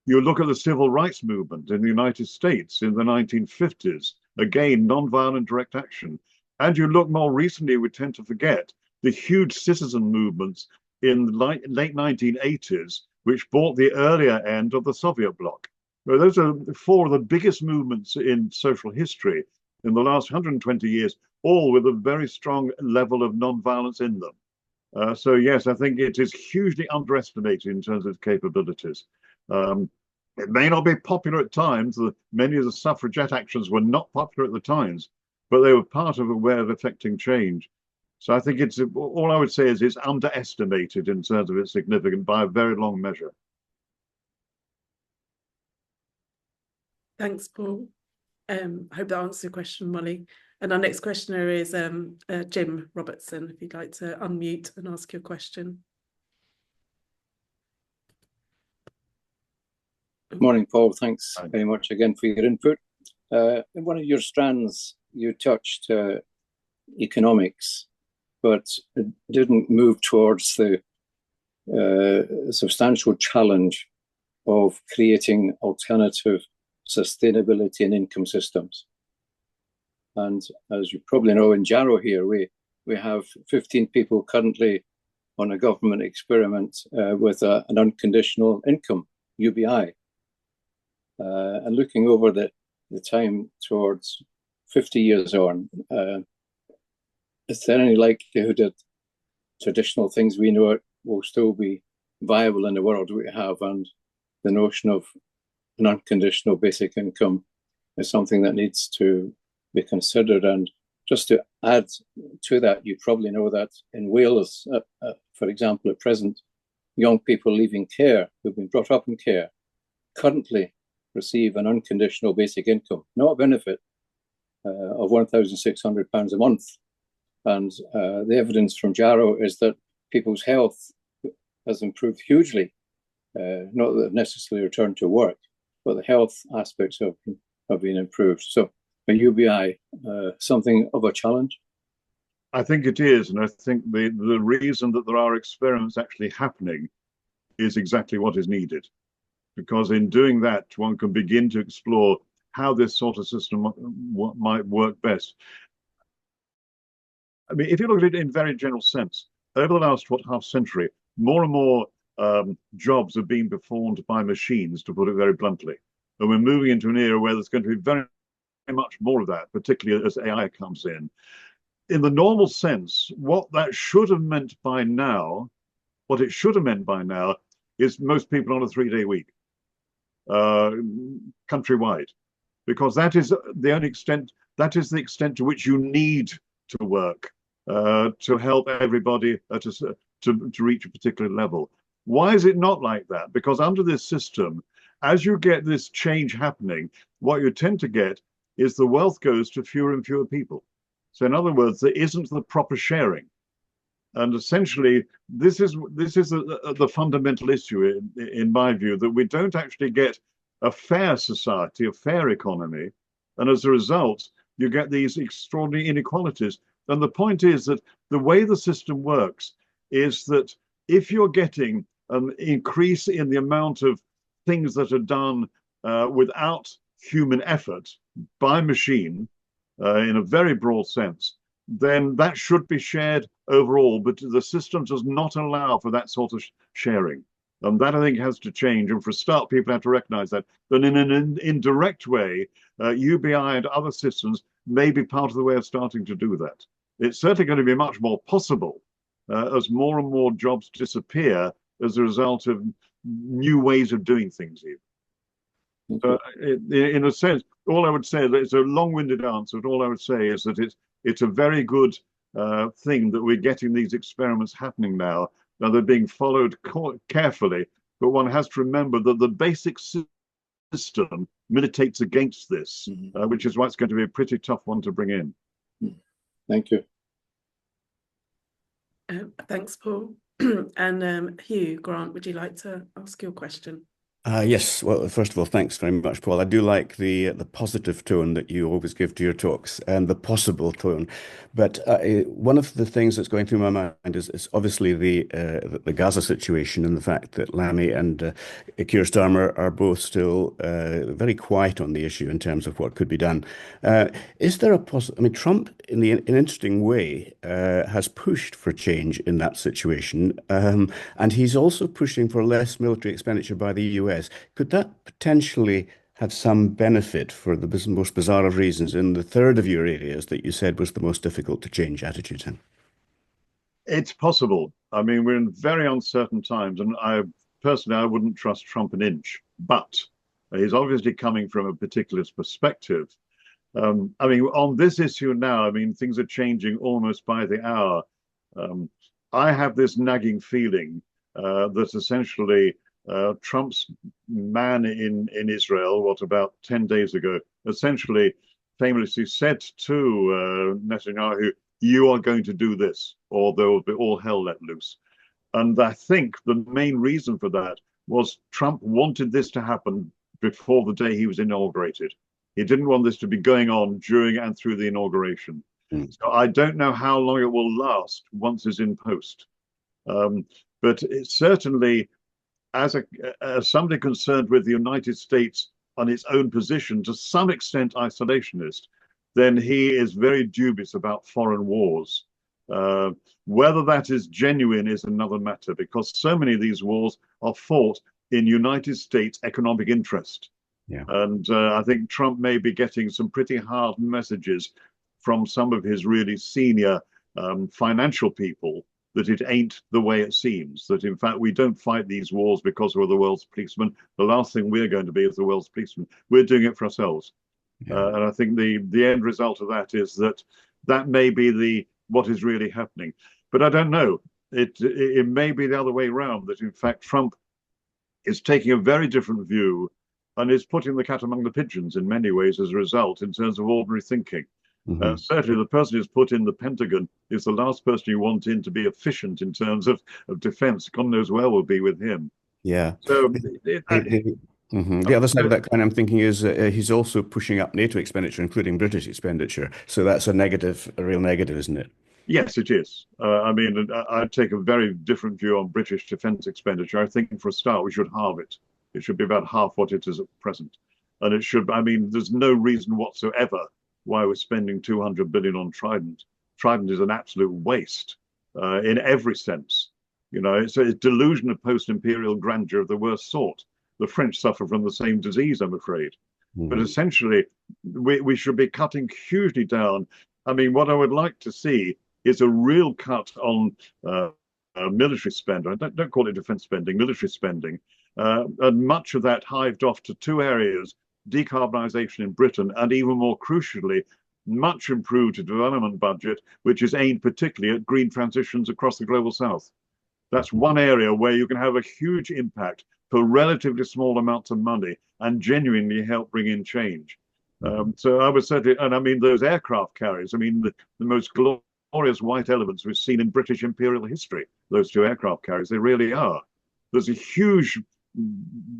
You look at the civil rights movement in the United States in the 1950s, again, non-violent direct action. And you look more recently, we tend to forget, the huge citizen movements in the late 1980s, which brought the earlier end of the Soviet bloc. Well, those are four of the biggest movements in social history in the last 120 years, all with a very strong level of non-violence in them. So yes, I think it is hugely underestimated in terms of capabilities. It may not be popular at times. Many of the suffragette actions were not popular at the times, but they were part of a way of affecting change. So I think all I would say is it's underestimated in terms of its significance by a very long measure. Thanks, Paul. Hope that answers your question, Molly. And our next questioner is Jim Robertson, if you'd like to unmute and ask your question. Morning, Paul. Thanks very much again for your input. In one of your strands, you touched economics, but it didn't move towards the substantial challenge of creating alternative sustainability and income systems. And as you probably know, in Jarrow here, we have 15 people currently on a government experiment with an unconditional income, UBI. And looking over the time towards 50 years on, is there any likelihood that traditional things we know will still be viable in the world we have, and the notion of an unconditional basic income is something that needs to be considered? And just to add to that, you probably know that in Wales, for example, at present, young people leaving care, who've been brought up in care, currently receive an unconditional basic income, not a benefit, of £1,600 a month. And the evidence from Jarrow is that people's health has improved hugely. Not that they've necessarily returned to work, but the health aspects have been improved. So a UBI, something of a challenge? I think it is, and I think the reason that there are experiments actually happening is exactly what is needed. Because in doing that, one can begin to explore how this sort of system might work best. I mean, if you look at it in very general sense, over the last, half century, more and more jobs are being performed by machines, to put it very bluntly. And we're moving into an era where there's going to be very much more of that, particularly as AI comes in. In the normal sense, what that should have meant by now, what it should have meant by now, is most people on a 3-day week, countrywide, because that is the only extent, that is the extent to which you need to work to help everybody to reach a particular level. Why is it not like that? Because under this system, as you get this change happening, what you tend to get is the wealth goes to fewer and fewer people. So in other words, there isn't the proper sharing. And essentially, this is the fundamental issue, in my view, that we don't actually get a fair society, a fair economy. And as a result, you get these extraordinary inequalities. And the point is that the way the system works is that if you're getting an increase in the amount of things that are done without human effort by machine, in a very broad sense, then that should be shared overall, but the system does not allow for that sort of sharing. And that, I think, has to change. And for a start, people have to recognize that. But in an indirect way, UBI and other systems may be part of the way of starting to do that. It's certainly going to be much more possible as more and more jobs disappear as a result of new ways of doing things even. So in a sense, all I would say, it's a long-winded answer, but all I would say is that it's a very good thing that we're getting these experiments happening now. Now they're being followed carefully, but one has to remember that the basic system militates against this, which is why it's going to be a pretty tough one to bring in. Thank you. Thanks, Paul. And Hugh Grant, would you like to ask your question? Yes. Well, first of all, thanks very much, Paul. I do like the positive tone that you always give to your talks and the possible tone. But one of the things that's going through my mind is obviously the Gaza situation and the fact that Lammy and Keir Starmer are both still very quiet on the issue in terms of what could be done. Is there a I mean, Trump, in an interesting way, has pushed for change in that situation, and he's also pushing for less military expenditure by the US. Could that potentially have some benefit for the most bizarre of reasons in the third of your areas that you said was the most difficult to change attitudes in? It's possible. I mean, we're in very uncertain times, and I wouldn't trust Trump an inch, but he's obviously coming from a particular perspective. I mean, on this issue now, I mean, things are changing almost by the hour. I have this nagging feeling that essentially Trump's man in Israel, what, about 10 days ago, essentially famously said to Netanyahu, "You are going to do this, or there will be all hell let loose." And I think the main reason for that was Trump wanted this to happen before the day he was inaugurated. He didn't want this to be going on during and through the inauguration. So I don't know how long it will last once it's in post. But it's certainly, as somebody concerned with the United States on its own position, to some extent isolationist, then he is very dubious about foreign wars. Whether that is genuine is another matter, because so many of these wars are fought in United States economic interest. Yeah. And I think Trump may be getting some pretty hard messages from some of his really senior financial people that it ain't the way it seems, that in fact we don't fight these wars because we're the world's policemen. The last thing we're going to be is the world's policemen. We're doing it for ourselves. Yeah. And I think the end result of that is that may be what is really happening. But I don't know. It may be the other way around, that in fact Trump is taking a very different view and is putting the cat among the pigeons in many ways as a result in terms of ordinary thinking. Certainly the person who's put in the Pentagon is the last person you want in to be efficient in terms of defense. God knows where we'll be with him. Yeah. So the other side of that coin I'm thinking is he's also pushing up NATO expenditure, including British expenditure. So that's a real negative, isn't it? Yes, it is. I mean, I take a very different view on British defense expenditure. I think for a start, we should halve it. It should be about half what it is at present. And it should, I mean, there's no reason whatsoever why we're spending 200 billion on Trident. Trident is an absolute waste in every sense. You know, it's a delusion of post-imperial grandeur of the worst sort. The French suffer from the same disease, I'm afraid. But essentially, we should be cutting hugely down. I mean, what I would like to see is a real cut on military spend. I don't call it defense spending, military spending. And much of that hived off to two areas: decarbonisation in Britain, and even more crucially, much improved development budget, which is aimed particularly at green transitions across the global south. That's one area where you can have a huge impact for relatively small amounts of money and genuinely help bring in change. So I would certainly, and I mean, those aircraft carriers, I mean, the most glorious white elephants we've seen in British imperial history, those two aircraft carriers, they really are. There's a huge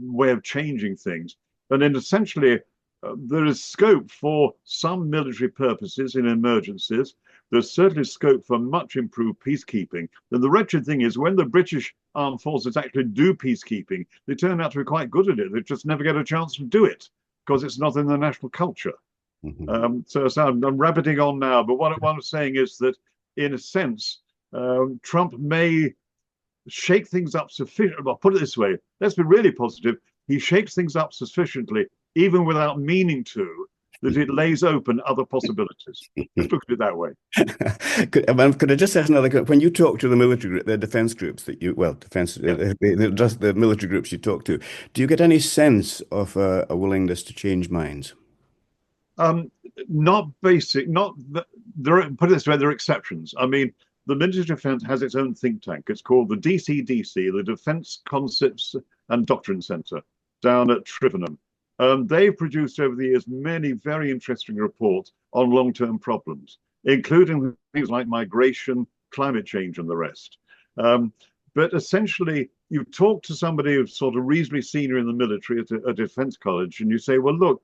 way of changing things. And then essentially, there is scope for some military purposes in emergencies. There's certainly scope for much improved peacekeeping. And the wretched thing is, when the British armed forces actually do peacekeeping, they turn out to be quite good at it. They just never get a chance to do it because it's not in the national culture. So I'm rabbiting on now, but what I'm saying is that, in a sense, Trump may shake things up sufficiently. Well, put it this way, let's be really positive. He shakes things up sufficiently, even without meaning to, that it lays open other possibilities. Let's look at it that way. Could I just ask another question? When you talk to the military group, the defense groups that you, well, defense, just the military groups you talk to, do you get any sense of a willingness to change minds? Not basic, not put it this way, there are exceptions. I mean, the military defense has its own think tank. It's called the DCDC, the Defense Concepts and Doctrine Center, down at Trivenham. They've produced over the years many very interesting reports on long-term problems, including things like migration, climate change, and the rest. But essentially, you talk to somebody who's sort of reasonably senior in the military at a defense college, and you say, well, look,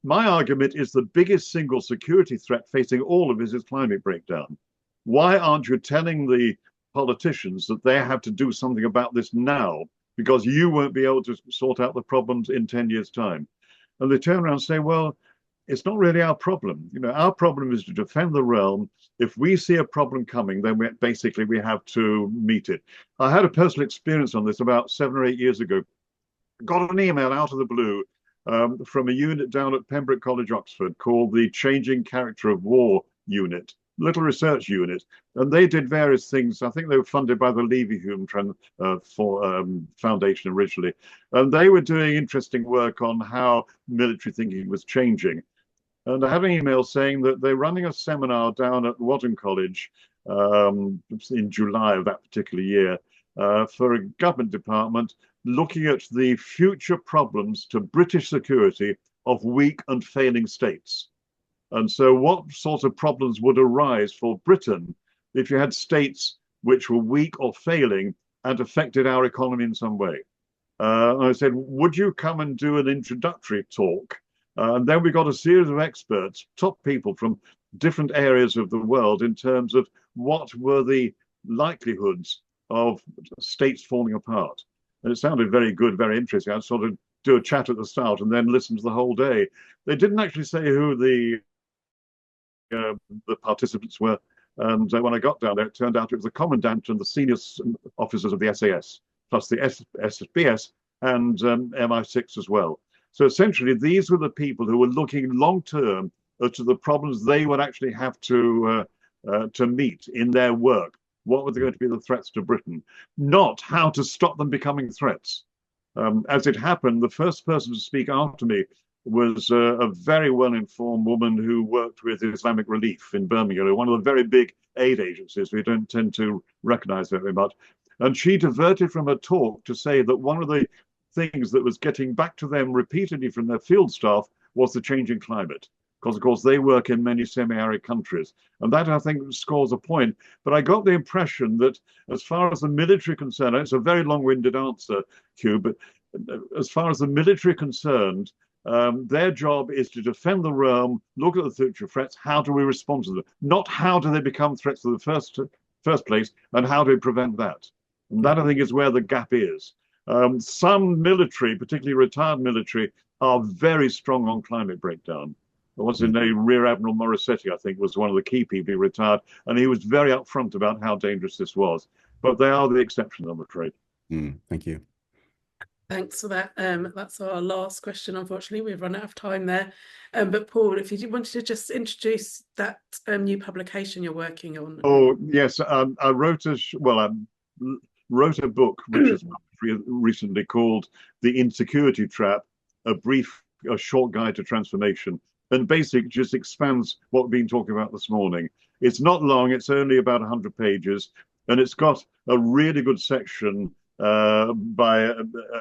my argument is the biggest single security threat facing all of us is climate breakdown. Why aren't you telling the politicians that they have to do something about this now, because you won't be able to sort out the problems in 10 years' time? And they turn around and say, well, it's not really our problem. You know, our problem is to defend the realm. If we see a problem coming, then we have to meet it. I had a personal experience on this about 7 or 8 years ago. Got an email out of the blue from a unit down at Pembroke College, Oxford, called the Changing Character of War Unit, little research unit, and they did various things. I think they were funded by the Leverhulme Foundation originally, and they were doing interesting work on how military thinking was changing. And I had an email saying that they're running a seminar down at Wadham College in July of that particular year for a government department looking at the future problems to British security of weak and failing states. And so what sorts of problems would arise for Britain if you had states which were weak or failing and affected our economy in some way? I said, would you come and do an introductory talk? And then we got a series of experts, top people from different areas of the world in terms of what were the likelihoods of states falling apart. And it sounded very good, very interesting. I sort of do a chat at the start and then listen to the whole day. They didn't actually say who the participants were. And when I got down there, it turned out it was the commandant and the senior officers of the SAS, plus the SBS and MI6 as well. So essentially, these were the people who were looking long term to the problems they would actually have to meet in their work. What were going to be the threats to Britain? Not how to stop them becoming threats. As it happened, the first person to speak after me was a very well-informed woman who worked with Islamic Relief in Birmingham, one of the very big aid agencies we don't tend to recognize very much. And she diverted from her talk to say that one of the things that was getting back to them repeatedly from their field staff was the changing climate. Because, of course, they work in many semi-arid countries. And that, I think, scores a point. But I got the impression that as far as the military concerned, it's a very long-winded answer, Hugh, but as far as the military concerned, their job is to defend the realm, look at the future threats, how do we respond to them? Not how do they become threats in the first place, and how do we prevent that? And that, I think, is where the gap is. Some military, particularly retired military, are very strong on climate breakdown. What's his name? Rear Admiral Morissetti, I think, was one of the key people who retired, and he was very upfront about how dangerous this was. But they are the exception, I'm afraid. Thank you. Thanks for that. That's our last question. Unfortunately, we've run out of time there. But Paul, if you wanted to just introduce that new publication you're working on. Oh, yes. I wrote a book which is recently called The Insecurity Trap, a short guide to transformation. And basically just expands what we've been talking about this morning. It's not long. It's only about 100 pages. And it's got a really good section by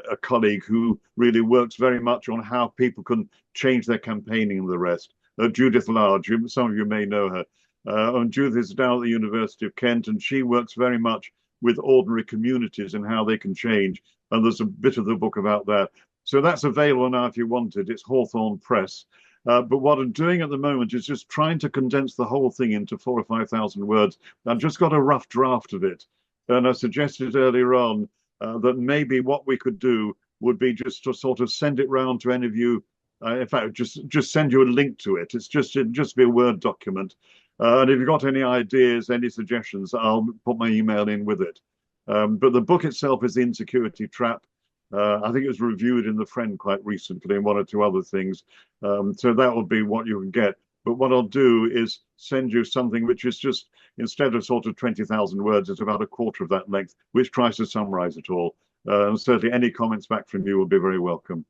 a colleague who really works very much on how people can change their campaigning and the rest. Judith Large, some of you may know her. And Judith is down at the University of Kent, and she works very much with ordinary communities and how they can change. And there's a bit of the book about that. So that's available now if you want it. It's Hawthorne Press. But what I'm doing at the moment is just trying to condense the whole thing into 4,000 or 5,000 words. I've just got a rough draft of it. And I suggested earlier on that maybe what we could do would be just to sort of send it round to any of you. In fact, just send you a link to it. It'd just be a Word document. And if you've got any ideas, any suggestions, I'll put my email in with it. But the book itself is The Insecurity Trap. I think it was reviewed in The Friend quite recently and one or two other things. So that will be what you can get. But what I'll do is send you something which is just, instead of sort of 20,000 words, it's about a quarter of that length, which tries to summarize it all. And certainly any comments back from you will be very welcome.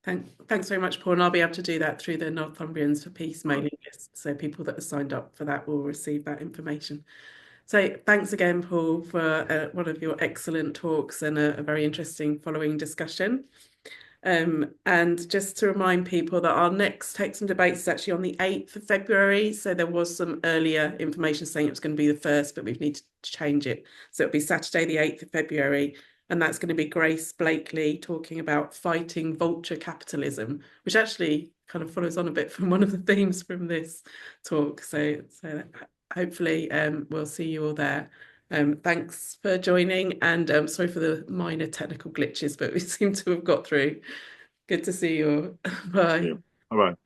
Thanks very much, Paul. And I'll be able to do that through the Northumbrians for Peace mailing list. So people that are signed up for that will receive that information. So thanks again, Paul, for one of your excellent talks and a very interesting following discussion. And just to remind people that our next Hexham Debates is actually on the 8th of February. So there was some earlier information saying it was going to be the 1st, but we've needed to change it. So it'll be Saturday, the 8th of February. And that's going to be Grace Blakely talking about fighting vulture capitalism, which actually kind of follows on a bit from one of the themes from this talk. So hopefully we'll see you all there. Thanks for joining, and sorry for the minor technical glitches, but we seem to have got through. Good to see you all. Bye. All right.